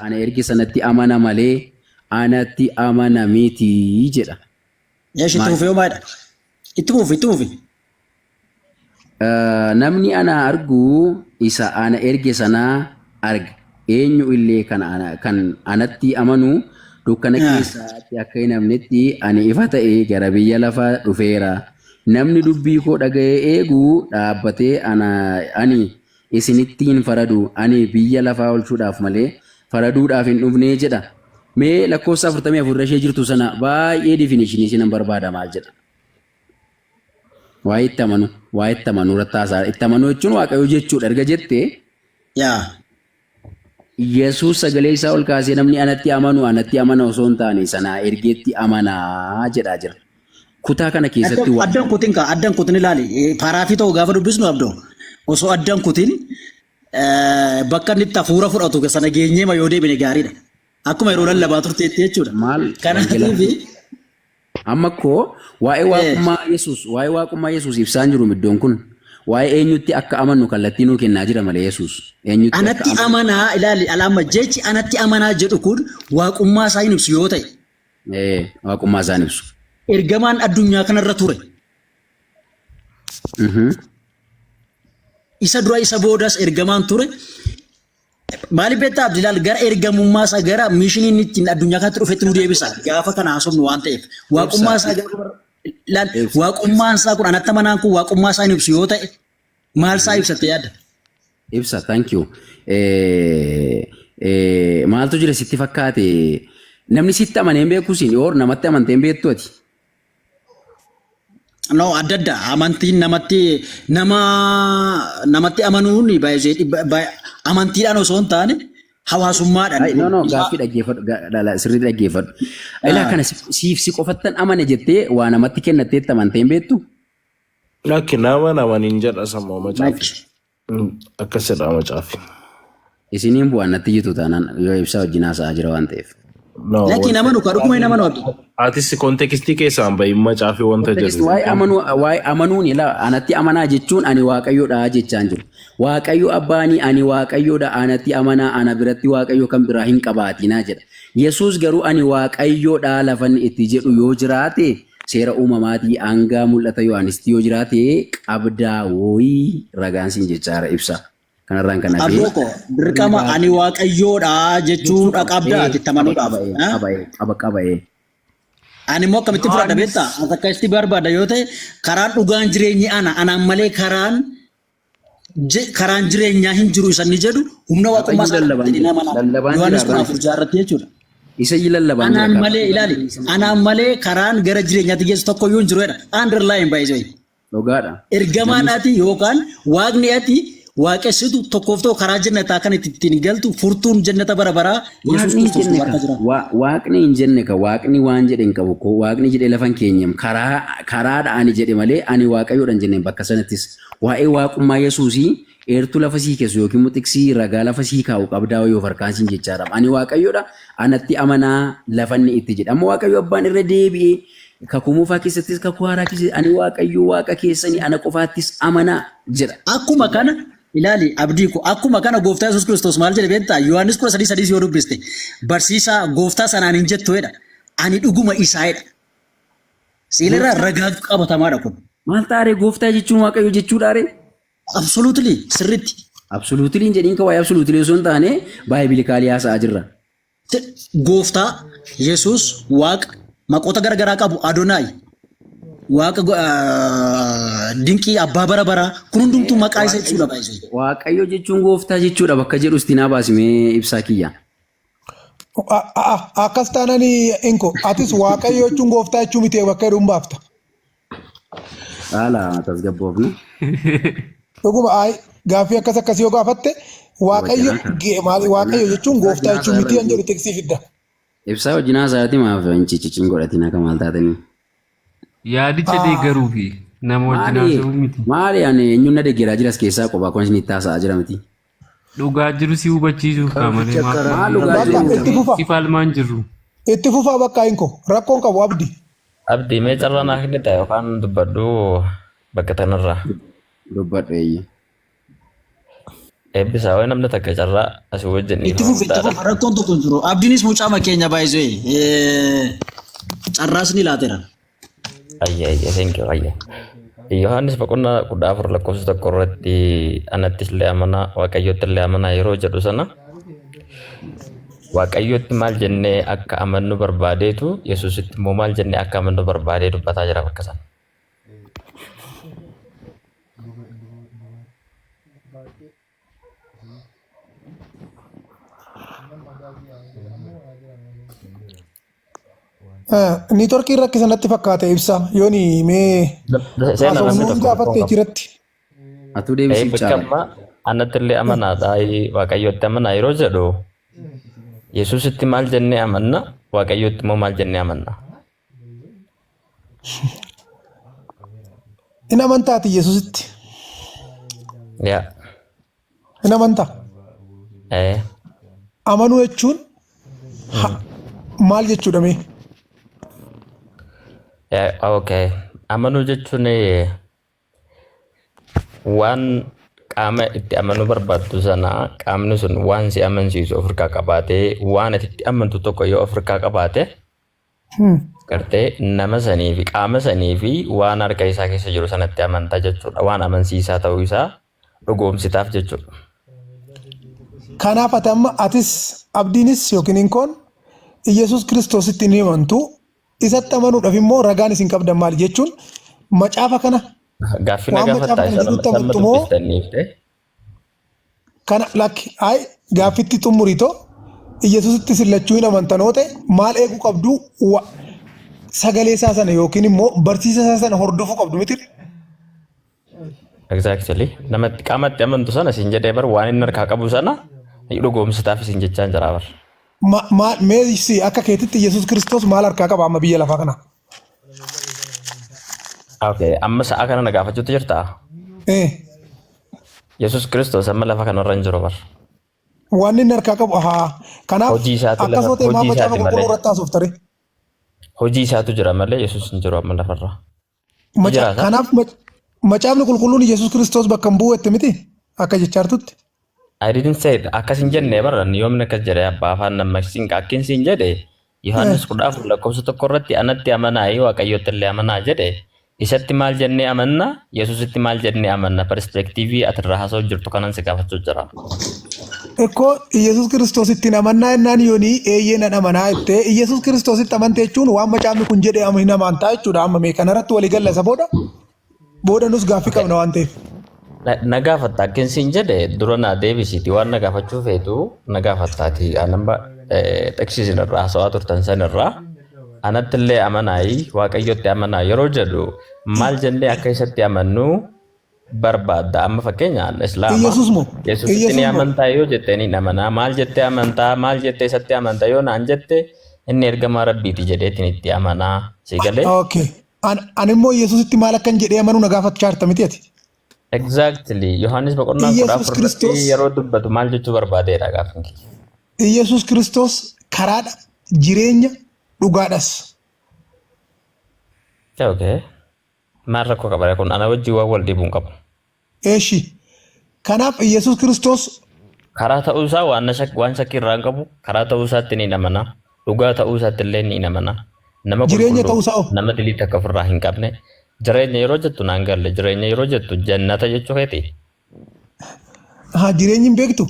Ana ergi sanatti amana malee anatti amana miti jedha. Yeesh itti fufee maadha? Itti fufi. Namni ana argu isa ana erge sanaa arga. Eenyu illee kan anatti amanu dukkana keessatti akka hin amnetti ani ifa ta'ee gara biyya lafaa dhufeera. Namni dubbii koo dhaga'ee eegu dhaabbatee ani isinittiin faradu ani biyya lafaa oolchuudhaaf malee faraduudhaaf hin dhufnee jedha. Mee lakkoofsa 44 ishee jirtu sana baay'ee definitionii isinan barbaada maal jedha. Waa'ee itti amanuu rattaasaa. Itti amanuu jechuun waaqayyoo jechuudha erga jettee. Yaa. Yesuus sagalee isaa ol kaasee namni anatti amana osoo hin taane sanaa ergeetti amanaa jedhaa jira. Kutaa kana keessatti addan kutin ilaali. Paraafii ta'u gaafa dubbisnu abdoo. Osoo addan kutin bakka inni itti hafuura fudhatu sana geenyee yoo deebine gaariidha. Akkuma yeroo lallabaa turteetti jechuudha. Maal? Kanaatiifi. Amma koo waa'ee waaqummaa Yesuus ibsaan jiru iddoon kun. Waa'ee eenyutti akka amannu kallattii nuu kennaa jira malee Yesuus. Anatti amanaa ilaali alaama jechi anatti amanaa jedhu kun waaqummaa isaa hin ibsu yoo ta'e. Waaqummaa isaa hin ibsu. Ergamaan addunyaa kanarra ture. Isa dura isa boodas ergamaan ture. Maaliif beektaa Abdilaal gara ergamummaa isaa gara miishiniin ittiin addunyaa kanatti dhufetti nu deebisa. Gaafa kana haasofnu waan ta'eef. Waaqummaa isaa waaqummaan isaa kun anatti amanaan kun waaqummaa isaa hin ibsu yoo ta'e maal isaa ibsatte yaadda? Ibsa, thank you. Maaltu jira sitti fakkaate? Namni sitti amanee hin beeku siin yoo namatti amantee hin beektu ati? No, adda adda amantiin namatti amanuun amantiidhaan osoo hin taane hawaasummaadhaan. No, gaaffii dhaggeeffadhu, sirriitti dhaggeeffadhu. Ilaa kana siif si qofattan amane jettee waa namatti kennatteetti amantee hin beektu? Lakki nama namaniin jedha sammuu macaafi. Akkasidha macaafi. Isiniin bu'aan natti jitu taanaan yoo ibsaa wajjin haasa'aa jira waan ta'eef. Lakki nama nu kadhukuma nama nu abdi. Atis kontekstii keessaan bahin macaafi wanta jedhu. Waa'ee amanuun anatti amanaa jechuun ani waaqayyoodha jechaan jiru. Waaqayyo abbaanii ani waaqayyoodha anatti amanaa ana biratti waaqayyo kan biraa hin qabaatinaa jedha. Yesuus garuu ani waaqayyoodha lafan itti jedhu yoo jiraate seera uumamaatii hanga mul'ata Yohaanisti yoo jiraate qabdaa wayii ragaan siin jechaara ibsa. Kanarraan kana fi Abdoo dirqama ani waaqayyoodha jechuudha qabdaa itti amanuudhaaf. Qaba'ee. Ani immoo akkamitti fudhadha beektaa? Akka itti barbaada yoo ta'e karaan dhugaan jireenyi anaan malee karaan jireenyaa hin jiru isa inni jedhu humna waaqummaa isaa Yohaannis 14 jaarratti jechuudha. Isa lallabaan anaan malee ilaali anaan malee karaan gara jireenyaatti geessu tokko iyyuu hin jiru jedha. Underline baay'ee. Dhugaadha. Ergamaadhaati yookaan waaqni ati waaqessitu tokkoof tokko karaa jannataa kan ittiin galtu furtuun jannata bara baraa Yesuus Kiristoos bakka jira. Waaqni hin jenne ka waaqni waan jedhe hin qabu ko waaqni jedhe lafan keenyam karaadha ani jedhe malee ani waaqayyoodha hin jenne bakka sanattis waa'ee waaqummaa Yesuusii eertuu lafa sii keessu yookiin muxiqsii ragaa lafa sii kaa'u qabdaa yoo farkaansiin jechaadha. Ani waaqayyoodha anatti amanaa lafanni itti jedha. Amma waaqayyo abbaan irra deebi'ee kakumuufaa keessattis kakuu haaraa keessatti ani waaqayyo waaqa keessanii ana qofaattis amanaa jedha. Akkuma kana ilaali abdii ko akkuma kana gooftaa Yesuus Kiristoos maal jedhe beektaa Yohaannis 13:3 yoo dubbiste barsiisaa gooftaa sanaan hin jettoedha. Ani dhuguma isaa'edha. Seelarraa ragaa qabatamaadha kun. Maal taaree gooftaa jechuun waaqayyo jechuudhaare? Absolutely sirriitti. Absolutely hin jedhiin ka waa'ee absolutely osoo hin taane baayibilikaalii haasa'aa jirra. Gooftaa Yesuus waaqa maqoota garaagaraa qabu Adonaayi. Waaqa dinqii abbaa bara baraa kun hundumtuu maqaa isa ibsuudha baay'ee. Waaqayyo jechuun gooftaa jechuudha bakka jedhu istinaa baasimee ibsaa kiyya. Akkas taanani inko atis waaqayyo jechuun gooftaa jechuun miti bakka jedhuun baafta. Haala tasgabboofnu. Dhuguma gaaffii akkasii yoo gaafatte waaqayyo jechuun gooftaa jechuun miti an jedhu teksii fidda. Ibsaa wajjin haasa'aati maaf ciccicin godhatiin akka maal taatanii. Yaadicha deeggaruu fi nama wajjin haasa'uu miti. Maali ani eenyuun na deeggaraa jiras keessaa qophaa kun isin itti haasa'aa jira miti. Dhugaa jiru si hubachiisuuf qaamalee Maal dhugaa jiru? si falmaan jirru. Itti fufaa bakka inko rakkoon qabu abdi. Abdi mee carraa naa kennita yookaan dubbadhu bakka tanarraa. Dubbadhu eeyyi. eebbisaa wayi namni takka carraa asii wajjin Itti fufi rakkoon tokko hin jiru. Abdiinis mucaa keenya baay'isee carraas ni laateera. ayya thank you ayya. Yohaannis boqonnaa 14 lakkoofsa tokko irratti anattis illee amanaa waaqayyotti illee amanaa yeroo jedhu sana waaqayyotti maal jennee akka amannu barbaadeetu Yesuusitti immoo maal jennee akka amannu barbaadee dubbataa jira bakka sana. Niitworkii rakkisanatti fakkaate ibsa yooni mee haasofnuun gaafattee jiratti. Atuu deebisii bakka caala. amma anatti illee amanaadha waaqayyotti amanaa yeroo jedhu Yesuusitti maal jennee amanna waaqayyotti immoo maal jennee amanna. In amantaati Yesuusitti. Yaa. In amantaa. Amanuu jechuun maal jechuudha mee? Okay. Amanuu jechuun waan qaama itti amanuu barbaaddu sana qaamni sun waan si amansiisu ofirraa qabaatee waan itti amantu tokko yoo ofirraa qabaate gartee nama sanii fi qaama sanii fi waan harka isaa keessa jiru sanatti amantaa jechuudha. Waan amansiisaa ta'uu isaa dhugoomsitaaf jechuudha. Kanaaf ati amma atis abdiinis yookiin inkoon Iyyasuus Kiristoositti ni amantu isatti amanuudhaaf immoo ragaan isin qabdan maal jechuun macaafa kana Gaaffii na gaafattaa isa nama dubbistaniif kana lakki ay gaaffitti xumurito Iyyasuusitti sillachuu hin amantanoota maal eeguu qabdu sagalee isaa sana yookiin immoo barsiisa isaa sana hordofuu qabdu miti. Exactly. Namatti qaamatti amantu sana isin jedhee bar waan inni harkaa qabu sana dhugoomsitaaf isin jechaan jira bar. Meesii akka keetitti Iyyasuus Kiristoos maal harkaa qaba amma biyya lafaa kana? Okay, amma sa'a kana na gaafachuutu jirtaa? Yesuus Kiristoos amma lafa kanarra hin jiru bar. Waan inni harkaa qabu kanaaf akkasuma ta'e maa macaafa qulqulluu irratti haasofte? Hojii isaatu jira malee Yesuus hin jiru amma lafarra. Kanaaf macaafni qulqulluun Iyyasuus Kiristoos bakka hin bu'u miti akka jechaartutti. I didn't say it. Akkas hin jenne barra yoomni akkas jedhe abbaa afaan nammaksiin akkin siin jedhe Yohaannis 14 lakkoofsa tokko irratti anatti amanaa waaqayyotti illee amanaa jedhe isatti maal jennee amanna Yesuusitti maal jennee amanna perspektiivii atirraa haasa'u jirtu kanan si gaafachuu jira. Ekkoo Iyyasuus Kiristoositti amannaa ennaan yoonii eeyyenan amanaa ittee Iyyasuus Kiristoositti amante jechuun waan macaafni kun jedhe hin amantaa jechuudha amma mee kanarratti walii galla isa booda nus gaaffii qabna waan ta'eef. Na gaafatta akkin siin jedhe dura naa deebisiiti waan na gaafachuu feetu na gaafattaati anamba taksiisin irraa haasawaa turtan san irraa anatti illee amanaayi waaqayyotti amanaa yeroo jedhu maal jennee akka isatti amannu barbaadda amma fakkeenyaan islaama Yesuusitti ni amantaa yoo jettee ni amanaa maal jettee amantaa maal jettee isatti amantaa yoo naan jette inni ergamaa rabbiiti jedheetiin itti amanaa si galee. Okay. Ani immoo Yesuusitti maal akkan jedhee amanuu na gaafachaa jirta miti ati. Exactly. Yohaannis boqonnaa 14 yeroo dubbatu maal jechuu barbaadeedha gaafni. Iyyasuus Kiristoos karaadha, jireenya, dhugaadhas. Okay. Maal rakkoo qaba kun ana wajjin waan wal dhiibuu hin qabu. Eeshi. Kanaaf Iyyasuus Kiristoos karaa ta'uu isaa waan shakkii irraa hin qabu. Karaa ta'uu isaatti ni amana. Dhugaa ta'uu isaatti illee ni amana. Nama jireenya ta'uu isaa nama dilii takka ofirraa hin qabne. Jireenya yeroo jettu naan galle jireenya yeroo jettu jannata jechuu keeti. Jireenyi hin beektu.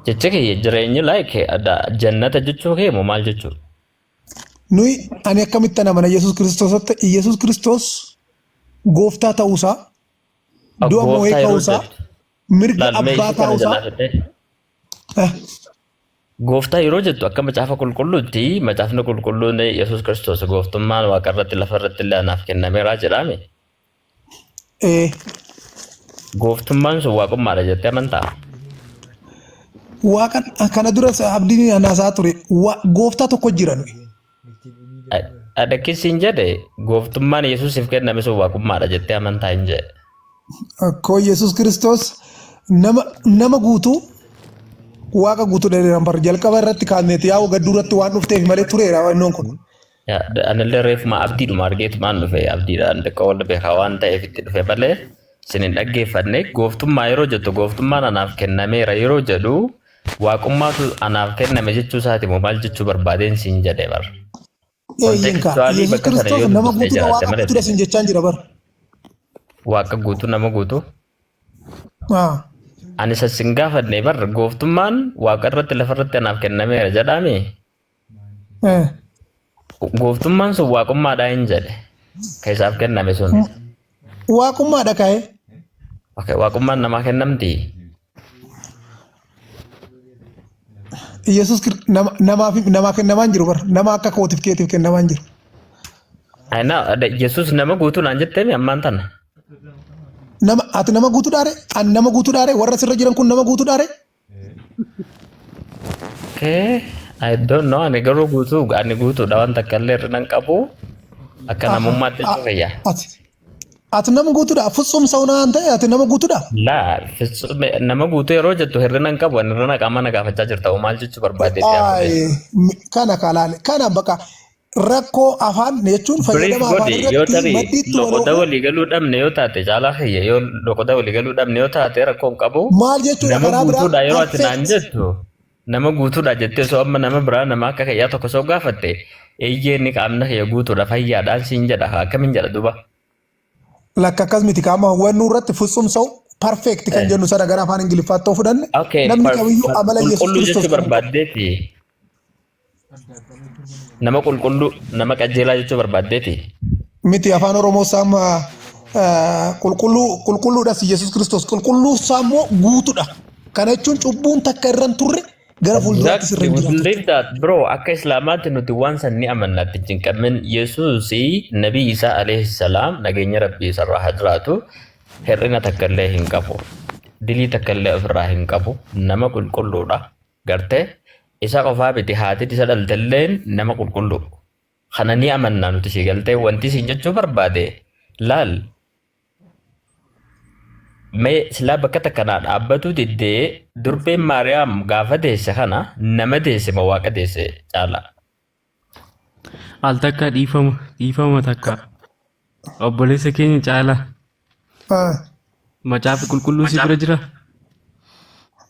Jecha kee jireenyi jannata jechuu kee moo maal jechuudha? Nuyi ani akkamitti amana Iyyasuus Kiristoosatti Iyyasuus Kiristoos gooftaa ta'uusaa du'a moo'ee ka'uusaa mirga abbaa ta'uusaa. Gooftaa yeroo jettu akka macaafa qulqulluutti macaafni qulqulluun Yesuus Kiristoos gooftummaan waaqa irratti lafa irratti illee anaaf kennameera jedhame. Gooftummaan sun waaqummaadha jettee amantaa? Waaqa kana dura abdiin anaasaa ture gooftaa tokko jira nuyi. Adakkiisiin jedhe gooftummaan Yesuusiif kenname sun waaqummaadha jettee amantaa hin jedhe. Akkoo Yesuus Kiristoos nama guutuu waaqa guutuu dheeran bar jalqaba irratti kaasneeti yaa gadduu irratti waan dhufteef malee tureera wannoon kun. Anillee reefuma abdiidhuma argeetu maan dhufe abdiidhaan xiqqoo wal beekaa waan ta'eef itti dhufe malee sinin dhaggeeffanne gooftummaa yeroo jettu gooftummaan anaaf kennameera yeroo jedhu waaqummaatu anaaf kenname jechuu isaati moo maal jechuu barbaadeen siin jedhee bara. Eeyyinka Yesuus Kiristoos nama guutuudha waaqa guutuudha sin jechaan jira bara. Waaqa guutuu nama guutuu. Ani sassin gaafadne bara gooftummaan waaqa irratti lafa irratti anaaf kennameera jedhame. Gooftummaan sun waaqummaadhaa hin jedhe. Ka isaaf kenname sun. Waaqummaadha kaa'e. Okay, waaqummaan namaa kennamti. Yesuus namaa kennamaan jiru bara. Nama akka kootiif keetiif kennamaan jiru. Yesuus nama guutuu naan jetteemi ammaan tana. Ati nama guutuudhaare? Ani nama guutuudhaare? Warra sirra jiran kun nama guutuudhaare? Okay, I don't know. Ani garuu guutuudha waan takka illee irra nan qabu. Akka namummaatti jira. Ati nama guutuudha? Futsum saunaan ta'e ati nama guutuudha? Laa, nama guutuu yeroo jettu hirrina hin qabu. Hirrina qaama na gaafachaa jirta. Maal jechuu barbaadde? Kana kalaale. Kana bakka rakkoo afaan jechuun fayyadama afaan irratti maddiitti loqoda walii galuu dhabne yoo taate caalaa kiyya yoo loqoda walii galuu dhabne yoo taate rakkoo hin qabu. Maal jechuudha nama guutuudha yeroo ati naan jettu nama guutuudha jettee soo amma nama biraa nama akka kiyyaa tokko soo gaafatte eeyyeen qaamna kiyya guutuudha fayyaadhaan siin jedha akkamiin jedha duba. Lakka akkas miti qaama hawwannuu irratti futsumsa'u perfect kan jennu sana gara afaan ingiliffaatti ta'uu fudhanne namni kamiyyuu amala Yesuus Kiristoos barbaaddeeti. Nama qulqulluu nama qajeelaa jechuu barbaaddeeti. Miti afaan Oromoo saama qulqulluudhas Yesuus Kiristoos qulqulluu saammoo guutuudha. Kana jechuun cubbuun takka irraan turre gara fuulduraatti sirrii jira. Bro akka islaamaatti nuti waan san ni amannaatti jinqamin Yesuus nabii Isaa alayhi salaam nageenya rabbii isarraa haa jiraatu hir'ina takka illee hin qabu. Dilii takka illee ofirraa hin qabu. Nama qulqulluudha. Gartee isa qofaa biti haati isa dhaltalleen nama qulqulluu. Kana ni amannaa nuti si galtee wanti siin jechuu barbaade laal. Mee silaa bakka takkanaa dhaabbatu diddee durbeen Maariyaam gaafa deesse kana nama deesse moo waaqa deesse caala. Al takka dhiifama takka. Obboleessa keenya caala. Macaafi qulqulluu si bira jira?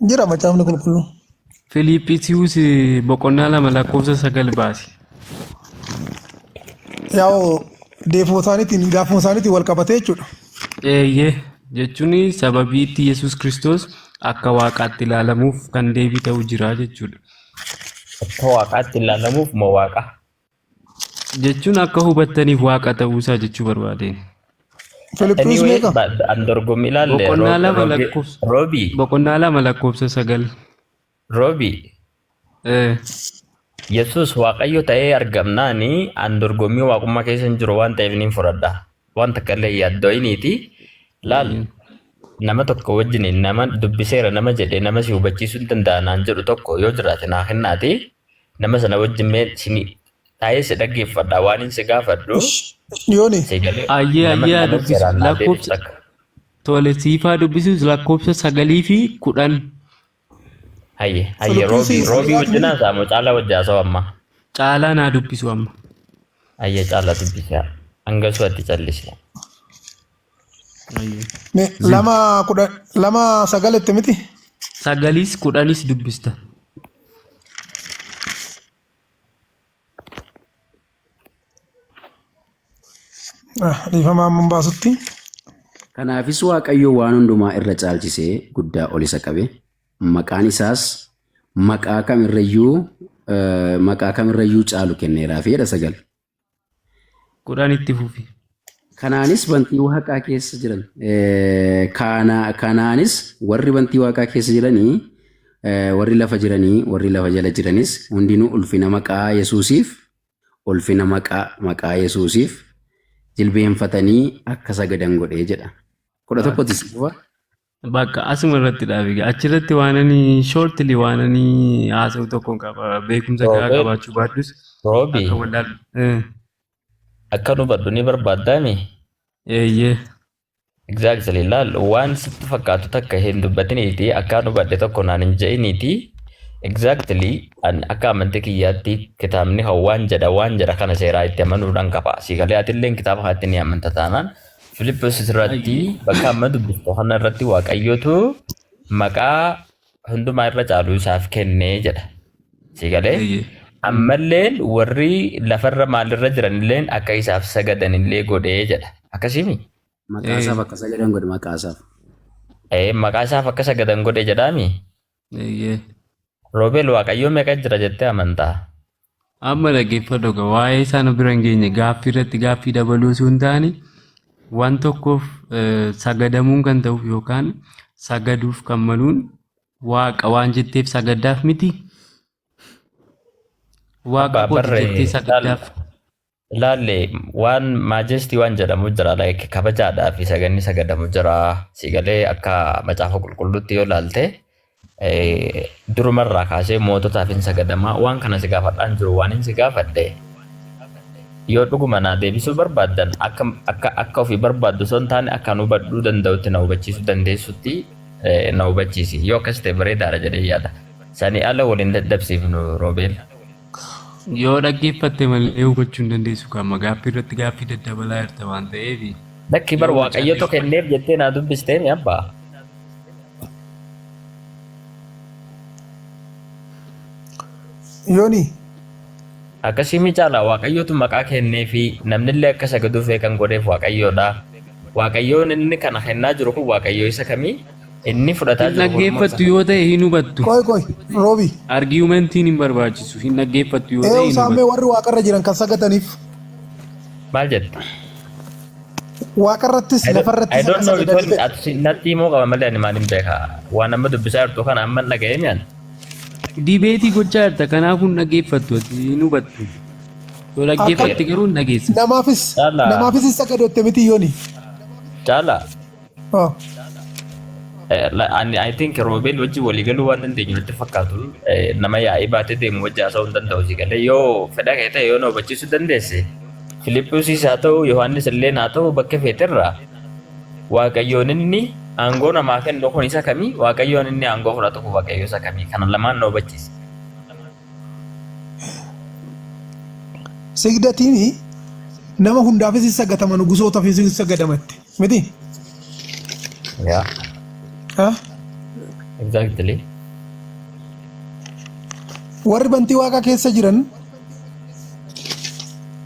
Jira macaafni qulqulluu. Filiiphisius boqonnaa 2:9 baasi. Yaa'u deefuma isaaniitiin gaafuma isaaniitiin wal qabatee jechuudha. Eeyyee jechuun sababii itti Yesuus Kiristoos akka waaqaatti ilaalamuuf kan deebii ta'u jira jechuudha. Akka waaqaatti ilaalamuuf moo waaqa? Jechuun akka hubattaniif waaqa ta'uusaa jechuu barbaadeen. Filiiphisius meeqa? Andorgommii ilaalle boqonnaa 2:9. Robi. Yesus waaqayyo ta'ee argamnaani andorgommii waaqummaa keessa hin jiru waan ta'eef niin fudhadha. Waan takka illee yaaddooyiniiti. Laal nama tokko wajjin nama dubbiseera nama jedhee nama si hubachiisuu hin danda'anaan jedhu tokko yoo jiraate naa kennaati. Nama sana wajjin mee sini taa'ee si dhaggeeffadha waan hin si gaafadhu. Yooni. Ayyee dubbisu lakkoofsa. Tole siifaa dubbisuus lakkoofsa 9 fi 10. Hayye Robi wajjinaa saamoo caalaa wajjaa amma. Caalaa naa dubbisu amma. Hayye caalaa dubbisaa. Hanga su'atti callisi. Lama 9 miti? 9s 10s dubbista. Dhiifama amma baasutti. Kanaafis Waaqayyo waan hundumaa irra caalchisee guddaa ol isa qabe. Maqaan isaas maqaa kamirrayyuu caalu kenneeraa fi 9. 10 itti fufi. Kanaanis bantii waaqaa keessa jiran kanaanis warri bantii waaqaa keessa jiranii warri lafa jiranii warri lafa jala jiranis hundinuu ulfina maqaa Yesuusiif ulfina maqaa Yesuusiif jilbeenfatanii akka sagadan godhee jedha. 11 Bakka asuma irratti dhaabe achirratti waan ani shortly waan ani haasa'u tokkoon qaba beekumsa gahaa qabaachuu baaddus Robi akka nu baddu ni barbaaddaami. Eeyyee. Exactly laal waan sitti fakkaatu takka hin dubbatiniiti akka nu badde tokko naan hin je'iniiti. Exactly akka amantii kiyyaatti kitaabni waan jedha kana seeraa itti amanuudhaan qaba. Sigalee atillee kitaaba haatti ni amanta taanaan Filippos irratti bakka amma dubbistu kana irratti waaqayyotu maqaa hundumaa irra caalu isaaf kennee jedha. Sigalee ammalleen warri lafarra maalirra jiranilleen akka isaaf sagadanillee godhee jedha. Akkasimi? Maqaa isaaf akka sagadan godhe maqaa isaaf. Maqaa isaaf akka sagadan godhe jedhaami? Roobeel waaqayyoo meeqa jira jettee amantaa? Amma dhaggeeffadhu egaa waa'ee isaan bira hin geenye gaaffii irratti gaaffii dabaluu osoo hin taane waan tokkoof sagadamuun kan ta'uuf yookaan sagaduuf kan maluun waaqa waan jetteef sagadaaf miti. Waaqa qofa jettee sagadaaf. Ilaalle waan maajestii waan jedhamu jira kabajaadhaa fi saganni sagadamu jira. Sigalee akka macaafa qulqulluutti yoo ilaalte durumarraa kaasee moototaaf hin sagadamaa waan kana si gaafadhaan jiru waan hin si gaafadhe. Yoo dhuguma naa deebisuu barbaaddan akka ofii barbaaddu osoo hin taane akka nu hubachuu danda'utti na hubachiisuu dandeessutti na hubachiisi. Yoo akkas ta'e bareedaadha jedhee yaada. Sanii ala waliin dadhabsiifnu Roobeel. Yoo dhaggeeffatte malee hubachuu hin dandeessu kan gaaffii irratti gaaffii daddabalaa jirta waan ta'eef. Lakki bar waaqayyotu kenneef jettee naa dubbistee mi abbaa? Yooni. Akkasii caalaa waaqayyootu maqaa kennee fi namnillee akka sagaduuf kan godheef waaqayyoodha. Waaqayyoon inni kana kennaa jiru kun waaqayyoo isa kamii? Inni fudhataa jiru. Dhaggeeffattu yoo ta'e hin hubattu. Koy Roobi. Argumentiin hin barbaachisu hin dhaggeeffattu yoo ta'e hin hubattu. Saamee warri waaqarra jiran kan sagataniif. Maal jette? Waaqarrattis lafarrattis. I don't know it was ati natti immoo qaba malee ani maaliin beeka waan amma dubbisaa jirtu kana amma dhaga'ee miyaan. Dibeetii gochaa jirta kanaafuu hin dhaggeeffattu hin hubattu. Yoo dhaggeeffatte garuu hin dhageessa. Namaafis sagadotte miti yooni. Caala. I think Roobeel wajji waliigaluu waan dandeenyu natti fakkaatu nama yaa'ii baatee deemu wajji haasa'uu hin danda'u sigalee yoo fedha kee ta'e yoo na hubachiisuu dandeesse Filippoosis haa ta'u Yohaannis illee haa ta'u bakka feeterraa waaqayyoon inni aangoo namaa kennu kun isa kamii waaqayyoon inni aangoo fudhatu kun waaqayyoo isa kamii kana lamaan na hubachiisi. Sigdatiin nama hundaafis sagataman gusootaafis sagadamatti miti. Yeah. Exactly. Warri bantii waaqa keessa jiran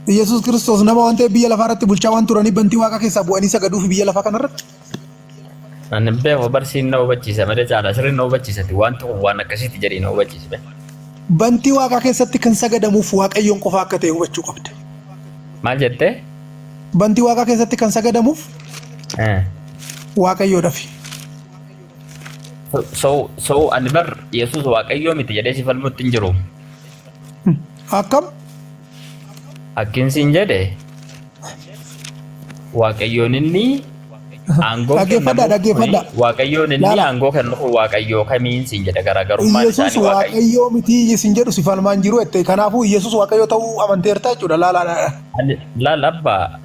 Yesuus Kiristoos nama waan ta'eef biyya lafaa irratti bulchaa waan turanii bantii waaqa keessaa bu'anii sagaduuf biyya lafaa kanarratti. Ani beeku barsiin na hubachiisa malee caalaa sirriin na hubachiisati waan ta'u waan akkasitti jedhii na hubachiisa. Bantii waaqaa keessatti kan sagadamuuf waaqayyoon qofa akka ta'e hubachuu qabda. Maal jettee? Bantii waaqaa keessatti kan sagadamuuf waaqayyoodhaaf. So ani bar Yesuus waaqayyoo miti jedhee si falmutti hin jiru. Akkam? Akkinsiin jedhe waaqayyoon inni aangoo dhaggeeffadha. Waaqayyoon inni aangoo kennu kun waaqayyoo kamiin siin jedhe garaagarummaan isaanii Yesuus waaqayyoo miti siin jedhu si falmaan jiru jette kanaafuu Yesuus waaqayyoo ta'uu amanteerta jechuudha laala abbaa.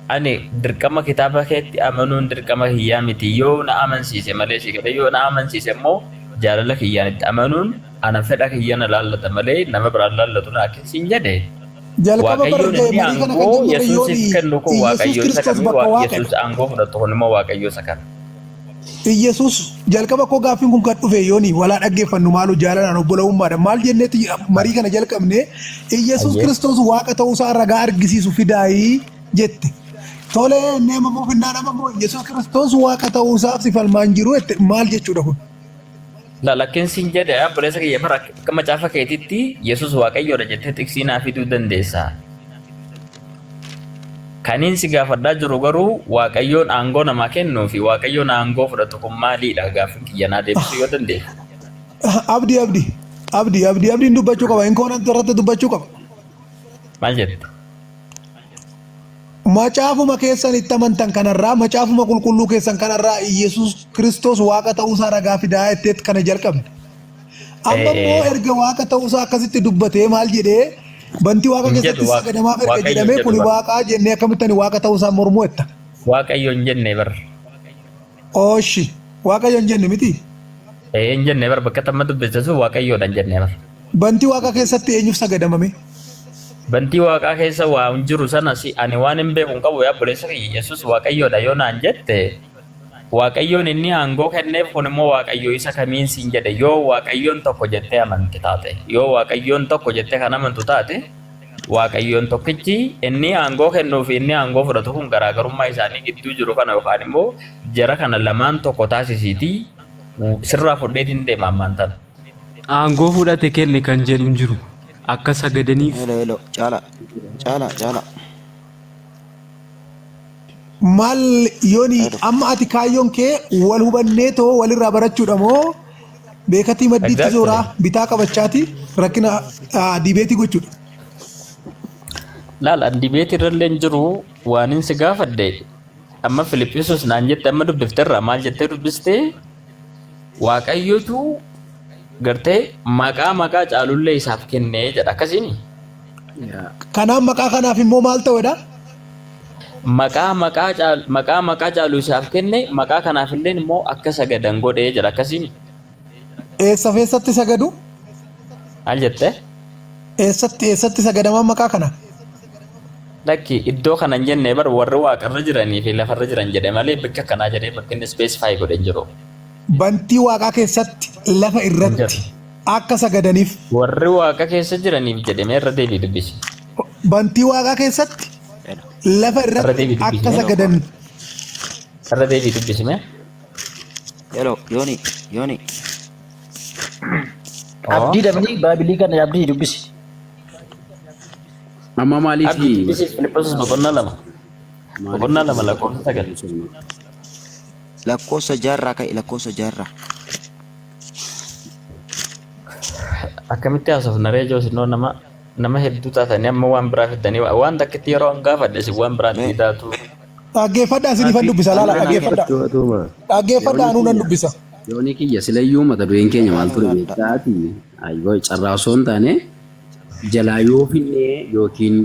Ani dirqama kitaaba keetti amanuun dirqama kiyyaa miti yoo na amansiise malee si gada yoo na amansiise immoo jaalala kiyyaan itti amanuun ana fedha kiyya na laallata malee nama biraan laallatu na akkinsiin jedhe. Waaqayyoon inni aangoo Yesuusiif kennu kun waaqayyoo isa kamii Yesuus aangoo fudhatu kun immoo waaqayyoo isa kami. Yesuus jalqaba koo gaaffiin kun kan dhufe yooni walaa dhaggeeffannu maalu jaalalaan obbola'ummaadha maal jenneeti marii kana jalqabne Yesuus Kiristoos waaqa ta'uusaa ragaa argisiisu fidaayii jette. Tole nama moofinaa nama moo Yesuus Kiristoos waaqa ta'uusaaf si falmaan jiru maal jechuudha kun? Lakkinsiin jedhe abboleessa kiyya mara akka macaafa keetitti Yesuus waaqayyoodha jettee tiksiinaa fiduu dandeessa. Kaniin si gaafadhaa jiru garuu waaqayyoon aangoo namaa kennuu fi waaqayyoon aangoo fudhatu kun maalidha gaaffiin kiyya naa deebisuu yoo dandeessa. Abdiin dubbachuu qaba. Inkoonan irratti dubbachuu qaba. Maal jette? Macaafuma keessan itti amantan kanarraa macaafuma qulqulluu keessan kanarraa Yesuus Kiristoos waaqa ta'uusaa ragaa fidaa jetteet kana jalqabne. Amma immoo erga waaqa ta'uusaa akkasitti dubbatee maal jedhee bantii waaqa keessatti sagadamaaf erga jedhamee kuni waaqaa jennee akkamitti waaqa ta'uusaa mormuu jetta. Waaqayyoon jenne bar. Ooshi waaqayyoon jenne miti. Hin jenne bar bakka tamma dubbisasu waaqayyoodhaan jenne bar. Bantii waaqa keessatti eenyuuf sagadamame? bantii waaqaa keessa waa hin jiru sana si ani waan hin beeku hin qabu yaa buleessa kiyya Yesuus waaqayyoodha yoo naan jette waaqayyoon inni aangoo kenneef kun immoo waaqayyo isa kamiin siin jedhe yoo waaqayyoon tokko jettee amanti taate yoo waaqayyoon tokko jettee kan amantu taate waaqayyoon tokkichi inni aangoo kennuuf inni aangoo fudhatu kun garaagarummaa isaanii gidduu jiru kana yookaan immoo jara kana lamaan tokko taasisiitii sirraa fudheetiin deema amantan. Aangoo fudhate kenne kan jedhu hin jiru. Akka sagadaniif. Hello, cala. Maal yooni amma ati kaayyoon kee wal hubanneetoo walirraa barachuudha moo beekatii maddiitti zooraa bitaa qabachaati rakkina dibeetii gochuudha. Laal dibeetii irrallee hin jiru waan hin si gaafadde amma Filiphisius naan jette amma dubbifteerra maal jettee dubbistee waaqayyotu gartee maqaa caalullee isaaf kennee jedha akkasiin. Kanaaf maqaa kanaaf immoo maal ta'edha? Maqaa caalu isaaf kenne maqaa kanaafillee immoo akka sagadan godhee jedha akkasiin. Eessatti sagadu? Maal jettee? Eessatti sagadaman maqaa kana? Lakki iddoo kana hin jenne bar warri waaqarra jiranii fi lafarra jiran jedhe malee bakka kanaa jedhee bakka inni specify godhe hin jiru. Bantii waaqaa keessatti lafa irratti akka sagadaniif. Warri waaqa keessa jiraniif jedhamee irra deebii dubbisi. Bantii waaqaa keessatti lafa irratti akka sagadan. Irra deebii dubbisime. Hello, Yooni. Abdii dabni baabilii kana abdii dubbisi. Amma maaliif Abdii dubbisi Filiphisius boqonnaa lama lakkoofsa sagal. Lakkoofsa jaarraa. Akkamitti haasofna reejoo sinoo nama hedduu taatanii amma waan biraa fiddanii waan takkitti yeroo an gaafadhe si waan biraatti taatu. Dhaggeeffadhaa isinifan dubbisa laala dhaggeeffadhaa anuu nan dubbisa. Yooni kiyya silayyuu mata dureen keenya maal ture beektaati ayyoo carraa osoo hin taane jalaa yoo finne yookiin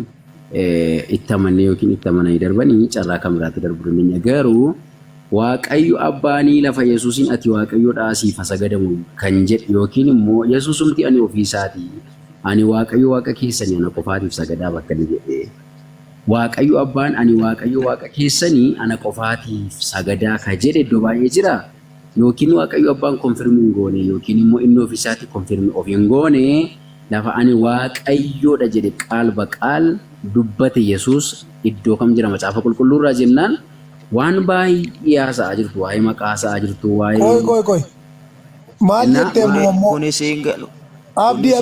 itti amananii darbanii carraa kan biraatti darbu dandeenya garuu Waaqayyo abbaanii lafa Yesuusin ati Waaqayyoodhaa siif sagadamu kan jedhu yookiin immoo Yesuusumti ani ofiisaati ani Waaqayyo Waaqa keessanii ana qofaatiif sagadaa bakka ni jedhe Waaqayyo abbaan ani Waaqayyo Waaqa keessanii ana qofaatiif sagadaa ka jedhe iddoo baay'ee jira yookiin Waaqayyo abbaan konfirmii hin goone yookiin immoo inni ofiisaati konfirmii of hin goone lafa ani Waaqayyoodha jedhe qaal baqaal dubbate Yesuus iddoo kam jira macaafa qulqulluurraa jennaan waan baay'ee haasa'aa jirtu waa'ee maqaa haasa'aa jirtu waa'ee Koi. Maal jettee immoo Kuni siin galu. abdii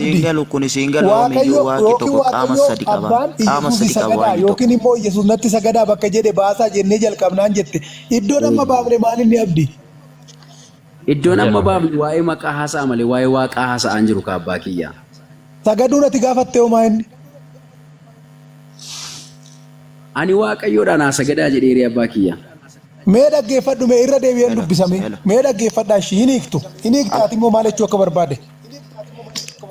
Waaqayyo yookiin Waaqayyo abbaan Yesuus sagadaa yookiin immoo Yesuus natti sagadaa bakka jedhe baasaa jennee jalqabnaan jette iddoon amma baafne maal inni abdii? iddoon amma baafne waa'ee maqaa haasa'aa malee waa'ee waaqaa haasa'aan jiru kaabbaa kiyya. Sagaduu natti gaafattee homaa inni? Ani Waaqayyoodhaan haa sagadaa jedhee abbaa kiyya. Mee dhaggeeffadhu mee irra deebi'een dubbisame mee dhaggeeffadhaa ishii hin hiiktaati immoo maal jechuu akka barbaade.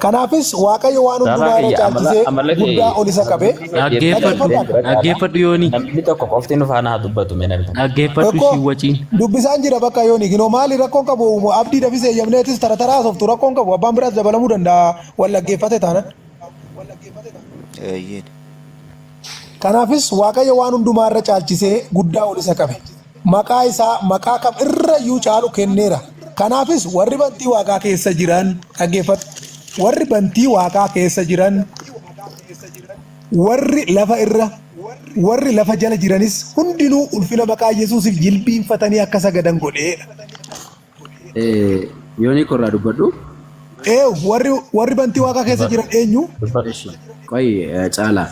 Kanaafis Waaqayyo waan hundumaa irra caalchisee guddaa ol isa qabe. Dhaggeeffadhu Yooni. Namni tokko qofti nu faana haa dubbatu mee namni tokko. Dhaggeeffadhu ishii waciin. Dubbisaan jira bakka Yooni ginoo maali rakkoon qabu abdii dafisee eeyyamneetis tara haasoftu rakkoon qabu abbaan biraas dabalamuu danda'a wal dhaggeeffate taanan. Kanaafis Waaqayyo waan hundumaa irra caalchisee guddaa ol isa qabe. Maqaa isaa maqaa kam irra iyyuu caalu kenneera. Kanaafis warri bantii waaqaa keessa jiran dhaggeeffatu. Warri bantii waaqaa keessa jiran warri lafa jala jiranis hundinuu ulfina maqaa Yesuusiif jilbiinfatanii akka sagadan godheedha. Yooni korraa dubbadhu. Warri bantii waaqaa keessa jiran eenyu? Qoy caalaa.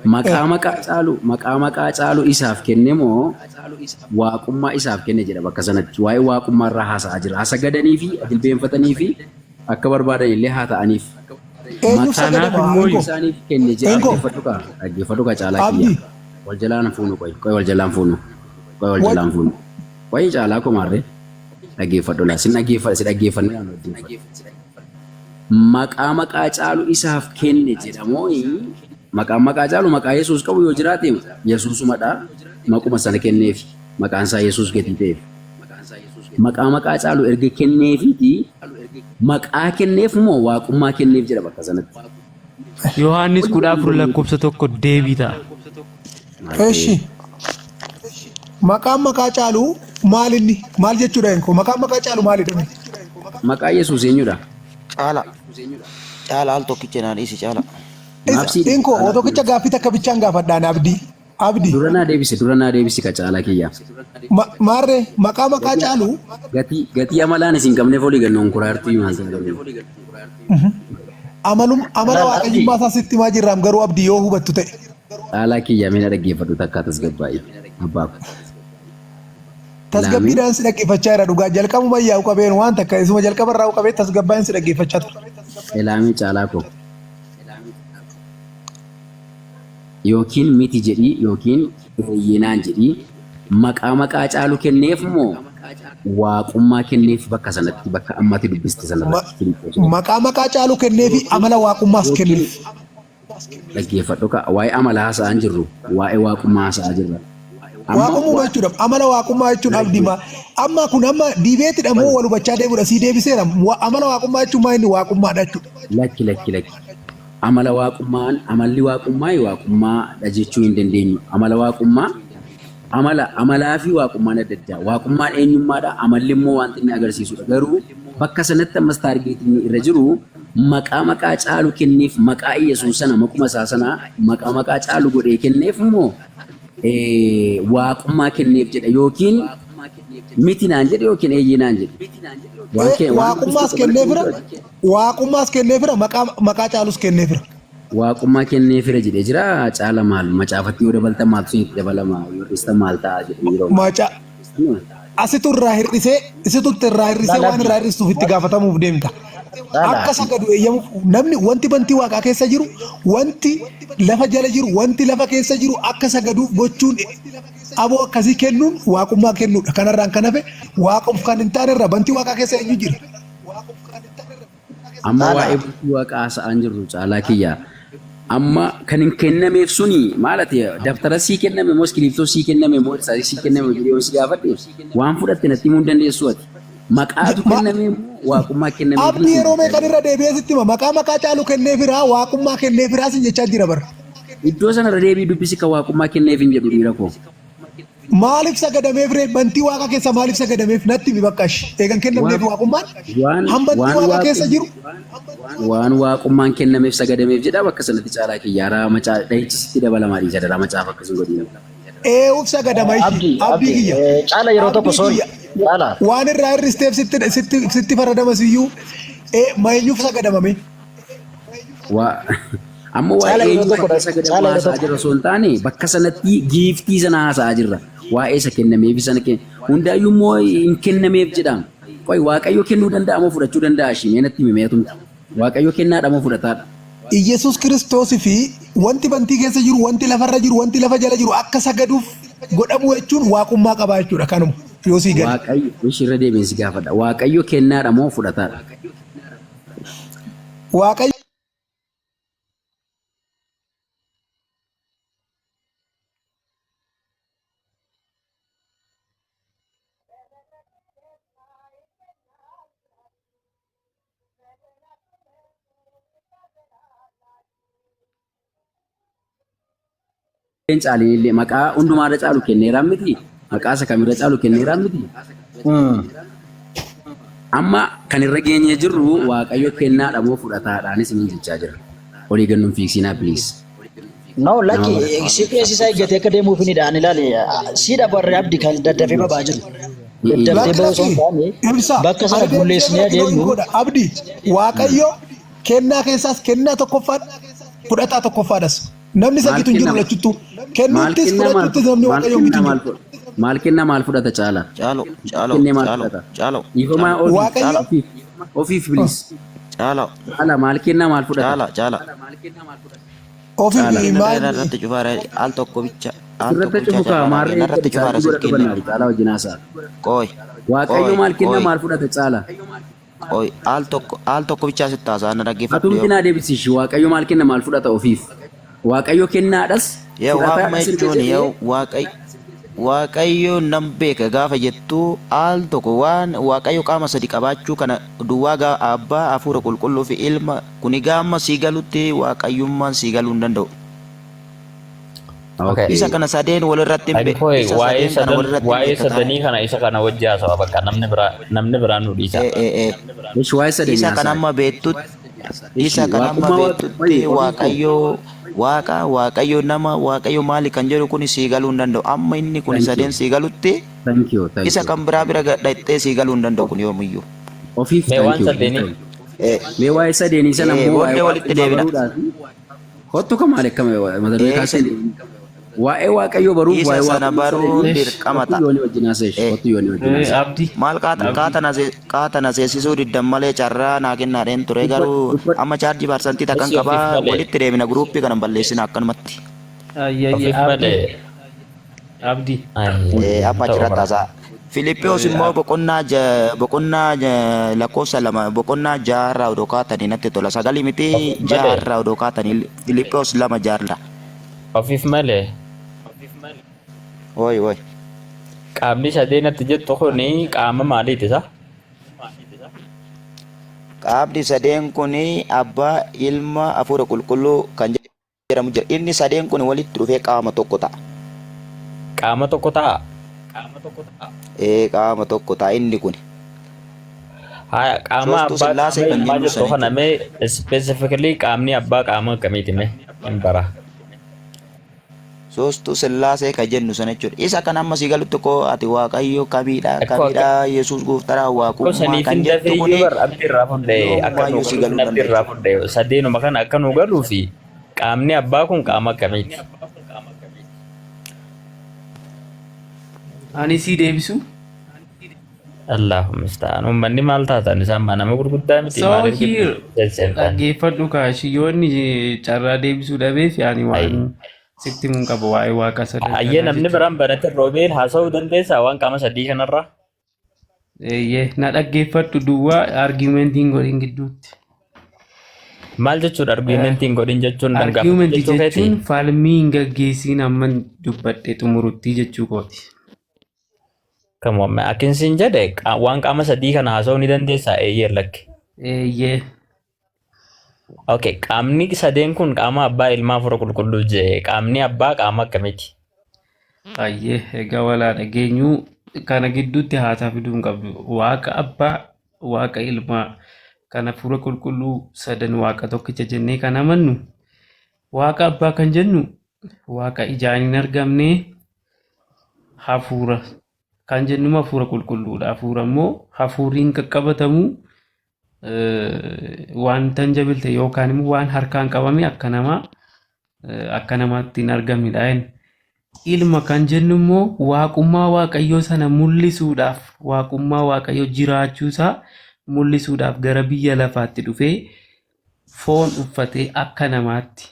Maqaa caalu isaaf kenne moo waaqummaa isaaf kenne jedha bakka sanatti waa'ee waaqummaa irraa haasa'aa jira haa sagadanii fi jilbeenfatanii fi akka barbaadan illee haa ta'aniif Kanaaf immoo isaaniif kenne jedha dhaggeeffadhu kaa caalaa kiyya wal jalaan fuunu qoy wal jalaan fuunu qoy caalaa komaarree dhaggeeffadhu laa sin dhaggeeffannee maqaa caalu isaaf kenne jedhamoo maqaa caalu maqaa Yesuus qabu yoo jiraate Yesuusumadha maquma sana kenneef maqaan isaa Yesuus gatii ta'eef maqaa caalu erga kenneefiti maqaa kenneef moo waaqummaa kenneef jedha bakka sanatti Yohaannis 14 lakkoofsa tokko deebii ta'a. Eshi. Maqaa caalu maal inni? Maal jechuudha inko? Maqaa caalu maalidha? Maqaa Yesuus eenyudha? Caala. Caala al tokkicha naan isi caala. Inko tokkicha gaaffii takka bichaan gaafadhaan abdii. Abdii. Dura naa deebisi ka caalaa kiyya. Maarree maqaa caalu Gatii amalaan isin qabneef olii gannoon kuraartii maal ta'e. amala waaqayyummaa isaa sitti maa jirraam garuu abdii yoo hubattu ta'e. Caalaa kiyya mina dhaggeeffadhu takka tasgabbaa'e. Abbaaf. Tasgabbiidhaan si dhaggeeffachaa jira dhugaa jalqabuma yaa'u qabeen waan takka isuma jalqabarraa qabee tasgabbaa'een si dhaggeeffachaa tura. Ilaamii caalaa koo. Yookiin miti jedhii yookiin eeyyinaan jedhii maqaa caalu kenneef moo waaqummaa kenneef bakka sanatti bakka ammatti dubbiste sanarratti. Maqaa caalu kenneefi amala waaqummaas kenneef. Dhaggeeffadhu ka waa'ee amala haasa'an jirru waa'ee waaqummaa haasa'aa jirra. Waaqummaa jechuudha amala waaqummaa jechuun abdiima amma kun amma diibeetidha moo wal hubachaa deemuudha sii deebiseera amala waaqummaa jechuun maa inni waaqummaadha jechuudha. Lakki. Amala waaqummaan amalli waaqummaa jechuu hin dandeenyu. Amala waaqummaa amalaa fi waaqummaan adda addaa. Waaqummaan eenyummaadha. Amalli immoo wanti inni agarsiisudha. Garuu bakka sanatti ammas taargeetiin irra jiru maqaa caalu kenneef maqaa Yesuus sana maquma isaa sana maqaa caalu godhee kenneef immoo waaqummaa kenneef jedha yookiin miti naan jedhe yookiin eeyyinaan jedhe. Waaqummaas kenneefira maqaa caalus kenneefira. Waaqummaa kenneefira jedhee jira caala maal macaafatti yoo dabalta maaltu isinitti dabalama yoo dhista maal ta'a jedhu yeroo. Asitu irraa hir'isee waan irraa hir'isuuf itti gaafatamuuf deemta. Akka sagadu eeyyamuuf namni wanti bantii waaqaa keessa jiru wanti lafa jala jiru wanti lafa keessa jiru akka sagaduuf gochuun aboo akkasii kennuun waaqummaa kennuudha. Kanarraan kan hafe waaqoof kan hin taane irra bantii waaqaa keessa eenyu jira. Amma waa'ee bantii waaqaa haasa'an jirru caalaa kiyya. Amma kan hin kennameef suni maalati daftara sii kenname moo iskiriiptoo sii kenname moo irsaasii sii kenname jedhee si gaafadhe waan fudhatte natti himuu hin dandeessu ati. Maqaatu kenname waaqummaa kenname. Abdii yeroo meeqan irra deebi'ee sitti hima maqaa caalu kenneefiraa waaqummaa kenneefiraa sin jechaa jira bara. Iddoo sanarra deebii dubbisi kan waaqummaa kenneef hin jedhu dhiira koo. Maaliif sagadameef bantii waaqa keessa maaliif sagadameef natti mi bakkash eegan kennameef waaqummaan hambantii waaqa keessa jiru. Waan waaqummaan kennameef sagadameef jedha bakka sanatti caalaa kiyyaaraa macaa dhahichisitti dabalamaa dhiisa dara macaaf akkasuma godhina. Uf sagadama ishi abdii kiyya. Caala yeroo tokko soori. Caala. Waan irraa hir'isteef sitti faradamas iyyuu eenyuuf sagadamame. Amma waa'ee eenyummaa sagadamaa haasa'aa jirra osoo hin taane bakka sanatti giiftii sana haasa'aa jirra. Waa'ee isa kennameef sana hundaayyuu immoo hin kennameef jedhama. Qoy waaqayyo kennuu danda'a moo fudhachuu danda'a ishii natti mimeetumti. Waaqayyo kennaadha moo fudhataadha. Iyyasuus Kiristoosii fi wanti bantii keessa jiru wanti lafarra jiru wanti lafa jala jiru akka sagaduuf godhamu jechuun waaqummaa qabaa jechuudha kanuma yoo sii gadi. Waaqayyo ishirra deebiin si gaafadha. Waaqayyo kennaadha moo fudhataadha. Waaqayyo. Caalinillee maqaa hundumaarra caalu kenneeraan miti maqaa isa kamirra caalu kenneeraan miti. Amma kan irra geenyee jirru waaqayyo kennaadha moo fudhataadhaanis ni jechaa jira. Olii gannuun fiiksinaa please. No laki CPS isaa eeggate akka deemuuf ni dhaan ilaali siidha barree abdii kan daddafee babaa jiru. Daddafee babaa osoo hin taane bakka sana bulleessinee adeemnu. Abdii waaqayyo kennaa keessaas kennaa tokkoffaadha fudhataa tokkoffaadhas. Namni sakitu hin jiru lachuttu kennuuttis fudhachuuttis namni waaqayyo miti. Maal kenna maal fudhata caala? Caalo. Ifamaa ofiif please. Caala maal kenna maal fudhata? Caala. Ofiif maal? Irratti cufaara al tokko bicha. Irratti cufuka maarree irratti cufaara silkiin. Caala wajjin haasa'a. Qoy. Waaqayyo maal kenna maal fudhata caala? Qoy al tokko bicha sitti haasa'a na dhaggeeffadhu. Atumti naa deebisishi waaqayyo maal kenna maal fudhata ofiif? Waaqayyo kennaadhas waaqayyo Waaqayyo nam beeka gaafa jettu al tokko waan waaqayyo qaama sadi qabaachuu kana duwwaa abbaa hafuura qulqulluu fi ilma kuni gaama sii galutti waaqayyummaan sii galuu hin danda'u. Okay. Isa kana sadeen walirratti waa'ee sadanii kana isa kana wajji haasawaa bakka namni biraa nu dhiisa. Isa kana amma beektutti waaqayyo nama waaqayyo maali kan jedhu kun sii galuu hin danda'u. Amma inni kun sadeen sii galutti isa kan biraa bira dhaqxee sii galuu hin danda'u kun yoomiyyuu. Mee waan sadeenii? Mee waa'ee sadeenii sana immoo Booddee walitti deebina. Kottu kamaale akkama mata duree kaasee waa'ee waaqayyoo baruuf Isa waa'ee sana baruun dirqama ta'a. yooni wajjin haasa'e kottu yooni wajjin haasa'e. Abdii. Maal kaatana seessisuu diddan malee carraa naa kennaadheen ture garuu amma chaarjii parsantii takkan qabaa walitti deebina guruuppii kana balleessina akkanumatti. Ofiif malee. Abdii. Amma achirratti haasa'a. Filiippiyoos immoo boqonnaa lakkoofsa lama boqonnaa jaarraa odoo kaatanii natti tola. Sagalii miti jaarraa odoo kaatanii Filiippiyoos 2 jaarraa. Ofiif malee. Woy. Qaamni sadeenatti jettu kuni qaama maaliiti isa? Qaamni sadeen kuni abbaa ilma hafuura qulqulluu kan jedhamu jira. Inni sadeen kun walitti dhufee qaama tokko ta'a. Qaama tokko ta'a. Qaama tokko ta'a inni kun. Haa qaama Soostuu abbaa Sillaasee qaama kan ilmaa jennu jettu kana mee specifically qaamni abbaa qaama akkamiiti mee hin bara. Soostuu Sillaasee kan jennu sana jechuudha. Isa kan amma sii galutti koo ati waaqayyo kamiidha Yesuus gooftaadha waaqummaa kan jettu kuni abdiirraa hundee akka nu abdiirraa hundee sadeenuma kana akka nu galuu fi qaamni abbaa kun qaama akkamiiti? Ani sii deebisu. Allahumma istaan uummanni maal taatan isaan nama gurguddaa miti So maaliif here jechaan dhaggeeffadhu kaashiyyoonni carraa deebisuu dhabeef yaani waan sitti mun qaba waa'ee waaqa sadii. ayyee namni biraan banate roobeen haasa'uu dandeessaa waan qaama sadii kanarraa Eeyyee na dhaggeeffadhu duwwaa argumentiin godhin gidduutti. maal jechuudha argumentiin godhin jechuun Argumentii jechuu keeti jechuun falmii hin gaggeessiin amma dubbadhe xumurutti jechuu kooti. kamoome akkinsiin jedhe waan qaama sadii kana haasa'uu ni dandeessaa eeyyee lakke. Eeyyee. Okay, qaamni sadeen kun qaama abbaa ilmaa hafuura qulqulluu jee qaamni abbaa qaama akkamiiti? Ayyee egaa walaa dhageenyuu kana gidduutti haasaa fiduu hin qabdu. Waaqa abbaa, waaqa ilmaa kana hafuura qulqulluu sadan waaqa tokkicha jennee kan amannu. Waaqa abbaa kan jennu waaqa ijaan hin argamne hafuura kan jennu hafuura qulqulluudha. Hafuura immoo hafuuriin qaqqabatamu waan tanjabilte yookaan immoo waan harkaan qabame akka namaatti hin argamnedha. Ilma kan jennu immoo waaqummaa waaqayyoo sana mul'isuudhaaf waaqummaa waaqayyoo jiraachuusaa mul'isuudhaaf gara biyya lafaatti dhufee foon uffatee akka namaatti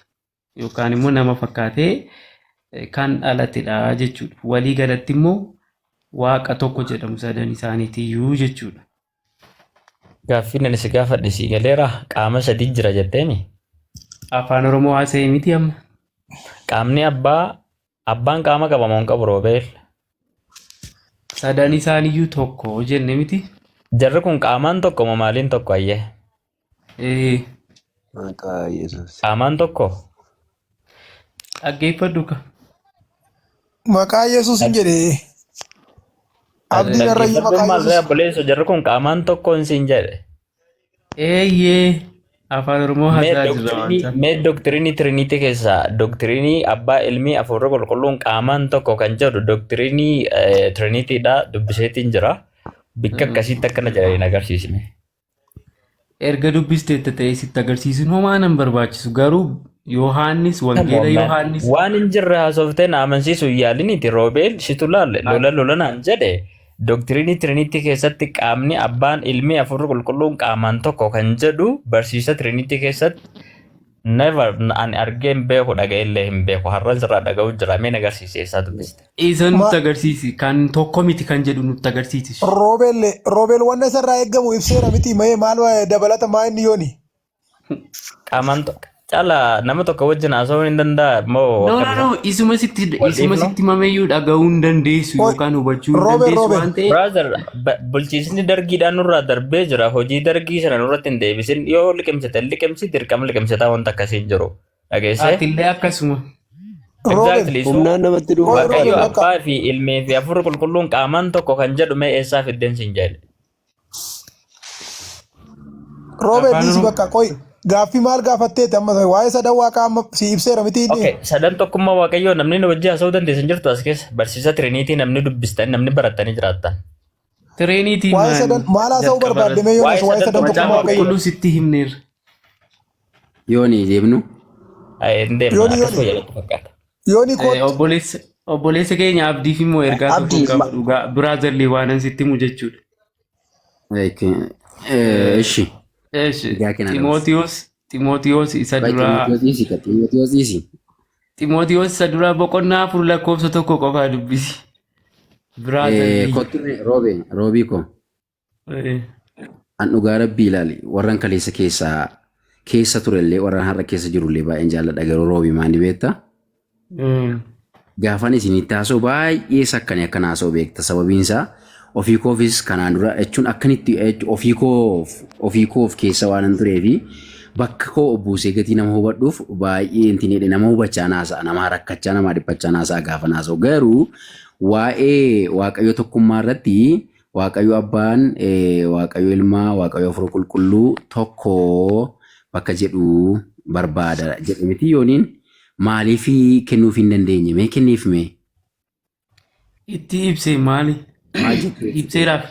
yookaan immoo nama fakkaatee kan dhalatedha jechuudha. Walii galatti immoo waaqa tokko jedhamu sadan isaaniitiyyuu jechuudha. Gaaffiin ani si gaafadhe si galeera qaama sadii jira jetteemi. Afaan Oromoo haasa'e miti amma. Qaamni abbaan qaama qabamoo hin qabu roobeel. Sadan isaaniiyyuu tokko jenne miti. Jarri kun qaamaan tokko moo maaliin tokko ayyee? Qaamaan tokko? Dhaggeeffadhu ka. Maqaa Yesuus hin jedhee. Abdiin irrayyuu maqaa Yesuus. Obboleessa jarri kun qaamaan tokko hin siin jedhe. Eeyyee afaan Oromoo haasaa jirra wanta. Mee doktiriinii Tiriiniitii keessaa doktiriinii abbaa ilmii hafuura qulqulluun qaamaan tokko kan jedhu doktiriinii Tiriiniitiidha dubbiseetiin jira. Bikka akkasitti akkana jedhanii agarsiisne. Erga dubbisteetta ta'ee sitti agarsiisuun homaa nan barbaachisu garuu Yohaannis wangeela Yohaannis waan hin jirre haasoftee na amansiisu yaaliniiti roobeel shitu laalle lolanaan jedhe doktiriinii Tiriiniitii keessatti qaamni abbaan ilmii hafuurri qulqulluun qaamaan tokko kan jedhu barsiisa Tiriiniitii keessatti never ani argee hin beeku dhaga'ellee hin beeku har'an sirraa dhaga'u jira mee agarsiise eessaa dubbiste. Isa nutti agarsiisi kan tokko miti kan jedhu nutti agarsiisi. Roobeel wanna isarraa eeggamu ibseera miti maal dabalata maa inni yooni. Qaamaan Caalaa nama tokko wajjin haasa'uu hin danda'a moo No, akkam no, isa? no. Isuma sitti mameeyyuu dhaga'uu hin dandeessu Oi, yookaan hubachuu hin Robert, dandeessu Robert. waan ta'eef. Brother, bulchiisni dargiidhaan nurraa darbee jira. Hojii dargii sana nurratti hin deebisin. Yoo liqimsite liqimsi dirqama liqimsitaa wanta akkasii hin jiru. Dhageessee? Aatillee akkasuma. Robert, Exactly. So, Humnaan namatti dhufu. Oi, Waaqayyo Robert, bakka. abbaa fi ilmee fi hafuura qulqulluun qaamaan tokko kan jedhu mee eessaa fiddeen siin jedhe. Robert, Afaan dhiisi Oromoo. bakka. Qoy, gaaffii maal gaafatteeti amma waa'ee sadan waaqaa amma si ibseera miti inni. Okay, sadan tokkummaa waaqayyoo namni nu wajjin haasa'uu dandeessan jirtu as keessa. Barsiisa Tiriiniitii namni dubbistan namni barattanii jiraattan. Tireeniitiin Waa'ee sadan maal haasa'uu barbaadde mee Yoonas waa'ee sadan Macaafa tokkummaa waaqayyo. qulqulluu sitti himneerra. Yooni deebnu. Hin deemna Yooni, akkasuma yooni. jedhatu fakkaata. Yooni koot Obboleessa keenya abdiif immoo ergaa tokko Abdii, qaba dhugaa biraazarlii waanan sitti himu jechuudha. Ishi. Egaa kenna Timootiyoos isa duraa Ximootiyoos dhiisi. Timootiyoos isa duraa boqonnaa afur lakkoofsa tokko qofaa dubbisi. Biraazarlii. Kotture roobii koo. An dhugaa rabbii ilaali warran kaleessa keessa turellee warran har'a keessa jirullee baay'een jaalladha garuu roobii maani beektaa? Gaafan isinitti haasoo baay'ee sakkanii akkan haasoo beekta sababiinsaa ofii koofis kanaan dura jechuun akkanitti ofii koof keessa waan hin turee fi bakka koo buusee gatii nama hubadhuuf baay'ee intinidhe nama hubachaa naasa'a nama rakkachaa nama dhiphachaa naasa'a gaafa naasoo garuu waa'ee waaqayyo tokkummaa irratti waaqayyo abbaan waaqayyo ilmaa waaqayyo hafuura qulqulluu tokko bakka jedhu barbaada jedhe miti yooniin. Maaliif kennuuf hin dandeenye mee kenniif mee? Itti ibsee maali? Ibseeraaf.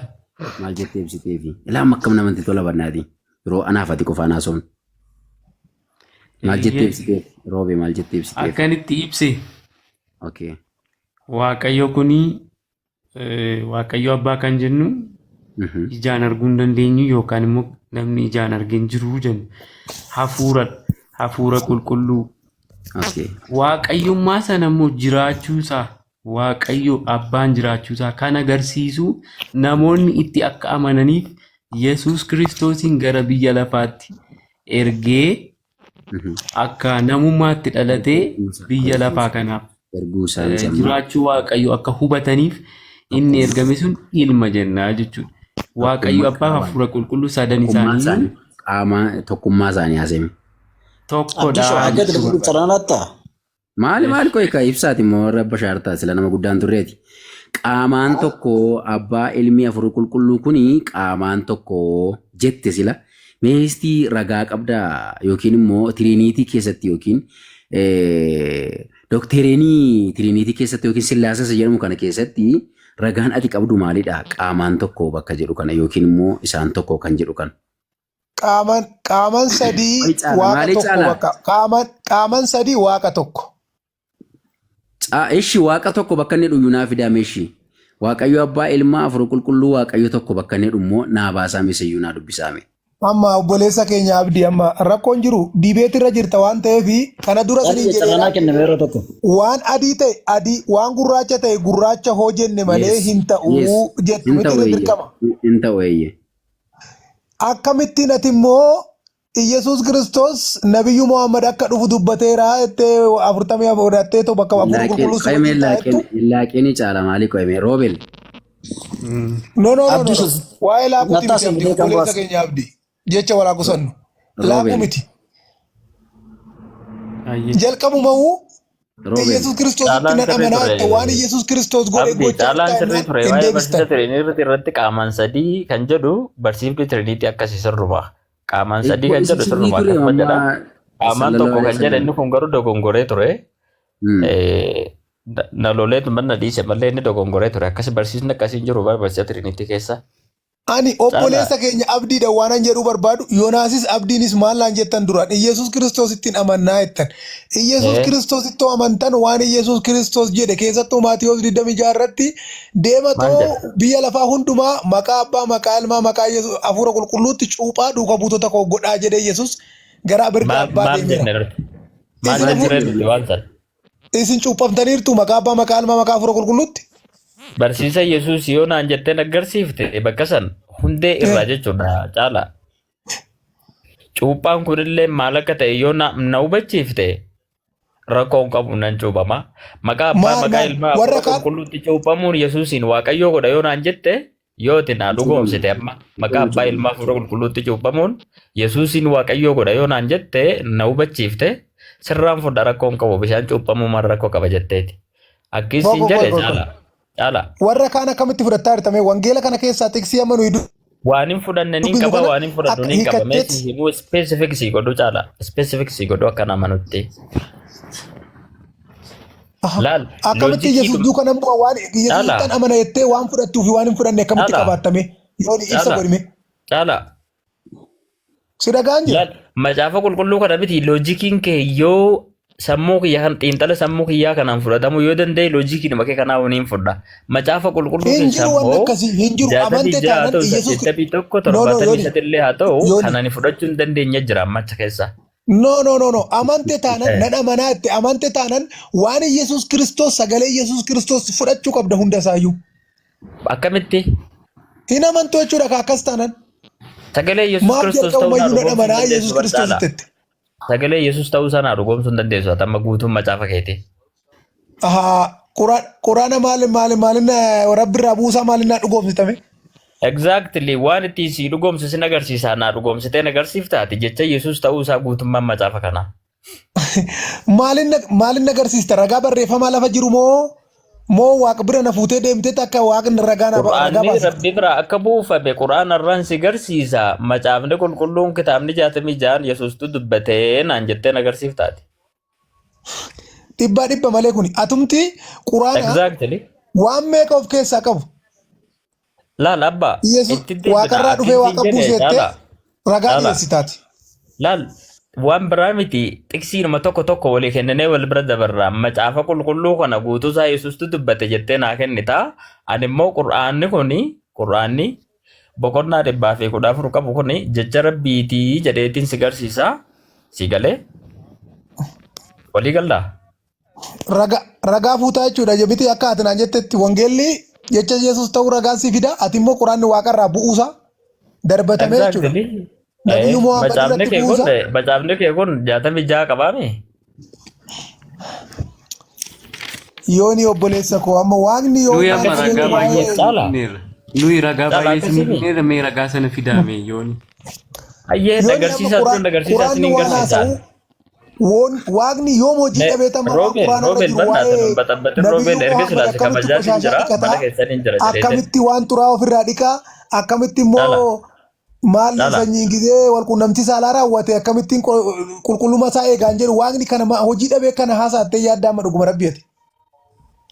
Maal jettee ibsiteefi? Ilaa amma akkam namatti tola barnaati. Yeroo anaaf ati qofaan haasofnu. Maal jettee ibsiteef? Roobee maal jettee ibsiteef? Akkanitti ibse Okay. Waaqayyo kunii Waaqayyo abbaa kan jennu ijaan arguu hin dandeenyu yookaan immoo namni ijaan argee hin jiru jennu hafuura qulqulluu. Okay. Waaqayyummaa sana immoo jiraachuusaa Waaqayyo abbaan jiraachuusaa kan agarsiisu namoonni itti akka amananiif Yesuus Kiristoosiin gara biyya lafaatti ergee akka namummaatti dhalatee biyya lafaa kanaaf Erguu isaan sammaa. jiraachuu Waaqayyo akka hubataniif inni ergame sun ilma jennaa jechuudha. Waaqayyo abbaa hafuura qulqulluu sadan isaanii Qaama tokkummaa isaanii haasemi. tokkodha. Akka darbu saranatta. Maali koo ekaa ibsaati immoo warra bashaartaa sila nama guddaan turreeti. Qaamaan tokko abbaa ilmi hafuura qulqulluu kuni qaamaan tokko jette sila. Meestii ragaa qabdaa yookiin immoo tiriiniitii keessatti yookiin dooktereenii tiriiniitii keessatti yookiin sillaasasa jedhamu kana keessatti ragaan ati qabdu maalidha? Qaamaan tokko bakka jedhu kana yookiin immoo isaan tokko kan jedhu kana. Qaaman sadii waaqa tokko bakka. Qaaman sadii waaqa tokko. Ishi waaqa tokko bakka inni dhuyyuu naa fidame ishi. Waaqayyo abbaa ilmaa hafuura qulqulluu waaqayyo tokko bakka inni dhummoo naa baasaame isayyuu naa dubbisaame. Amma obboleessa keenya abdii amma rakkoon jiru dibeet irra jirta waan ta'eef kana dura sanii Saranaa kenname yeroo tokko. waan adii ta'e adii waan gurraacha ta'e gurraacha hoo jenne malee hin ta'u jettu miti dirqama. Hin ta'u eeyye. Akkamittiin ati immoo Iyyasuus Kiristoos Nabiyyu Muhammad akka dhufu dubbateera jettee 40 godhattee to bakka hafuura qulqulluu Qoyimee laaqeenii caala maalii qoyimee roobel. No. Waa'ee laaquuti miti abdii obboleessa keenya abdii jecha walaa qusannu. Laaquu miti. Jalqabuma Iyyasuus Kiristoos itti nan amanaa jette waan Iyyasuus Kiristoos godhe Abdii caalaan sirrii ture waa'ee barsiisa tiriiniitii irratti qaamaan sadii kan jedhu barsiifni tiriiniitii akkasii sirrumaa. Qaamaan sadii kan jedhu sirrumaa akkasuma jedha. Qaamaan tokko kan jedhe inni kun garuu dogongoree ture. Na lolee manna dhiise malee inni dogongoree ture akkasi barsiisni akkasiin jiru barsiisa tiriiniitii keessa. Ani obboleessa keenya abdiidha waan an jedhuu barbaadu Yoonaasis abdiinis maal laan jettan duraan Iyyasuus Kiristoos ittiin amannaa jettan. Iyyasuus Kiristoos ittoo amantan waan Iyyasuus Kiristoos jedhe keessattuu Maatiyoos 26 irratti deematoo biyya lafaa hundumaa maqaa abbaa maqaa ilmaa maqaa hafuura qulqulluutti cuuphaa duuka buutota koo godhaa jedhe Iyyasuus gara birraa abbaa deemera. Maal jennee waan sana? Isin cuuphamtaniirtu maqaa abbaa maqaa ilmaa maqaa hafuura qulqulluutti? Barsiisa Yesuus yoo naan jetteen agarsiifte bakka san hundee irraa jechuudha caala. Cuuphaan kunillee maal akka ta'e yoo na hubachiifte rakkoon qabu nan cuuphama. Maqaa abbaa maqaa ilmaa hafuura qulqulluutti cuuphamuun Yesuusiin waaqayyoo godha yoo naan jette yooti naa dhugoomsite amma maqaa abbaa ilmaa hafuura qulqulluutti cuuphamuun Yesuusiin waaqayyoo godha yoo naan jette na hubachiifte sirraan fudha rakkoon qabu bishaan cuuphamuu maal rakkoo qaba jetteeti. Akkasiin jedhe caala. Warra kaan akkamitti fudhattaa jirtame wangeela kana keessaa tiksii amanuu waan hin fudhanne ni qaba waan hin fudhannu ni qaba meesii himuu specific si godhu caala specific si godhu akkana amanutti. Laal akkamitti Yesuus duuka namuu waan Yesuus tan amana jettee waan fudhattuu fi waan hin fudhanne akkamitti qabaattame yoo ibsa godhime. Caala. Si dhagaan jira. Laal macaafa qulqulluu kana miti loojikiin kee yoo sammuu kiyyaa kan xiinxala sammuu kiyyaa kanaan fudhatamu yoo danda'e loojikiin makee kanaa waniin fudha. Macaafa qulqulluu keessaa immoo jaatamii ja'a haa ta'u saddeettamii tokko torbaatamii sadillee haa ta'u kanaan fudhachuu hin dandeenye jira macha keessa. No. Amante taanan nan amanaa itti amante taanan waan Yesuus Kiristoos sagalee Yesuus Kiristoos fudhachuu qabda hunda isaayyuu. Akkamitti? Hin amantu jechuudha akkas taanan. Sagalee Yesuus Kiristoos ta'uu Yesuus Kiristoos itti. Sagalee Yesuus ta'uu sanaa dhugoomsuu hin dandeessu amma guutuun macaafa keeti. Quraana maalin rabbirraa buusaa maalin dhugoomsitame? Exactly waan itti si dhugoomsisin agarsiisaa naa dhugoomsitee agarsiiftaati jecha Yesuus ta'uu isaa guutummaan macaafa kanaa. Maalin agarsiista ragaa barreeffamaa lafa jiru moo waaqa bira na fuutee deemtee akka waaqni ragaa na Quraanni rabbi bira akka buufame quraana irraan si agarsiisa macaafni qulqulluun kitaabni 66 Yesuustu dubbatee naan jettee agarsiiftaati. Dhibba malee kuni atumti quraana waan meeqa of keessaa qabu? Laal abbaa waaqarraa dhufee waaqa buusettee ragaa dhiyeessitaati. Laal waan biraa miti xiksiinuma tokko walii kennanee wal bira dabarraa macaafa qulqulluu kana guutuusaa Yesuustu dubbate jettee naa kennita. Ani immoo quraanni boqonnaa 114 qabu kuni jecha rabbiitii jedheetiin si agarsiisa. Si galee? Walii gallaa? Ragaa fuutaa jechuudha jabiti akka ati naan jettetti wangeelli jecha Yesuus ta'uu ragaan si fida ati immoo quraanni waaqarraa bu'uusaa darbatame jechuudha. Macaafni kee kun 66 qabaame. Yooni obboleessa koo amma waaqni yoo nuyi ragaa baay'ee sinifneera mee ragaa sana fidaame yooni. Ayyee agarsiisaa sin agarsiisaa. Waaqni yoo hojii dhabee tamma akkamitti waan xuraa ofirraa dhiqaa akkamitti immoo maal sanyii gizee wal quunnamtii saalaa raawwate akkamittiin qulqulluma isaa eegaan jedhu waaqni kana hojii dhabee kana haasaattee yaaddaa amma dhuguma rabbiiti.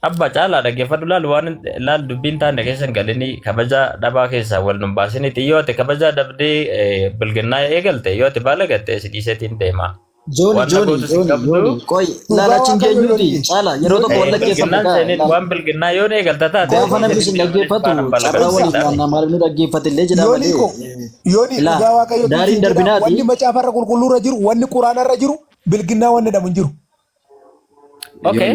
Abba caalaa dhaggeeffadhu laal dubbiin taane keessan galanii kabaja dhabaa keessaa wal nun baasiniti yoo ati kabaja dhabdee bilginnaa eegalte yoo ati baala gatte si dhiiseetiin deema. Jooni koy laalachin keenyuti caala yeroo tokko wal dhaggeeffatu waan bilginnaa yoo eegalta taate gaafa namni sin dhaggeeffatu carraa waliin waan maal nu dhaggeeffate illee jedhama yooni dhugaa waaqayyo daariin darbinaati wanni macaafarra qulqulluurra jiru wanni quraanarra jiru bilginnaa wanni dhamu hin jiru. Okay.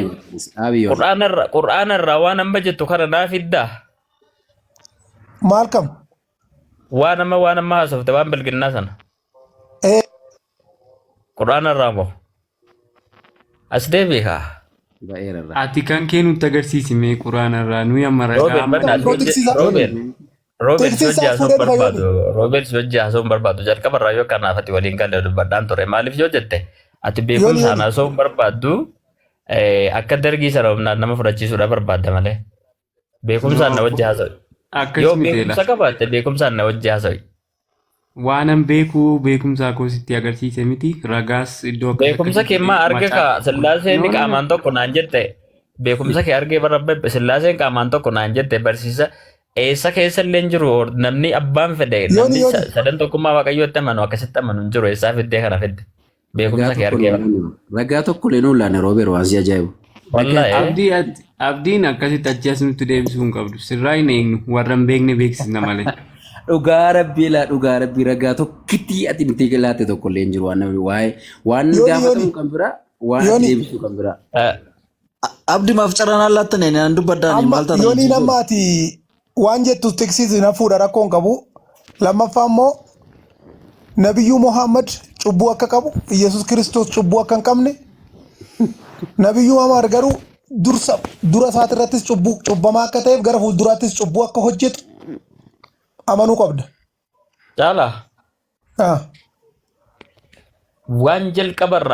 Quraanarra waan amma jettu kana naa fiddaa. Maal kam? Waan amma haasofte waan bilginnaa sana. Quraanarraa moo? As deebiikaa. Ati kan kee nutti agarsiisi mee quraanarraa nuyi amma ragaa Roobert wajji haasa'uun barbaadu jalqabarraa yoo kanaafatti waliin galee dubbadhaan ture maaliif yoo jette ati beekumsaan haasa'uun barbaaddu akka dargii sana humnaan nama fudhachiisuudha barbaadda malee beekumsaan na wajji haasa'u. Yoo beekumsa qabaatte beekumsaan na wajji haasa'u. Waanan beekumsaa koo sitti agarsiise miti ragaas iddoo beekumsa kee maa arge ka sillaaseen qaamaan tokko naan jette beekumsa kee argee barabbe sillaaseen qaamaan tokko naan jette barsiisa eessa keessa illee jiru namni abbaan fedhe namni sadan tokkummaa waaqayyootti amanu akkasitti amanu hin jiru eessaa fiddee kana fidde beekumsa kee argee ragaa tokko leenuu laane Roobeer waan si ajaa'ibu. Abdiin akkasitti achi as nutti deebisuu hin qabdu sirraa hin eegnu warra hin beekne beeksisna malee. Dhugaa rabbii ragaa tokkitti ati nuti laate tokko illee hin jiru waan gaafatamu kan biraa waan deebisuu kan biraa. Abdi maaf carraan allaattane naan dubbaddaani maal ta'a? Yooni namaati waan jettu tiksiisi na fuudha rakkoon qabu lammaffaa immoo Nabiyyu Muhammad cubbuu akka qabu Yesuus Kiristoos cubbuu akka hin qabne Nabiyyu Muhammad garuu dura isaati irrattis cubbamaa akka ta'eef gara fuulduraattis cubbuu akka hojjetu amanuu qabda. Caalaa waan jalqabarraa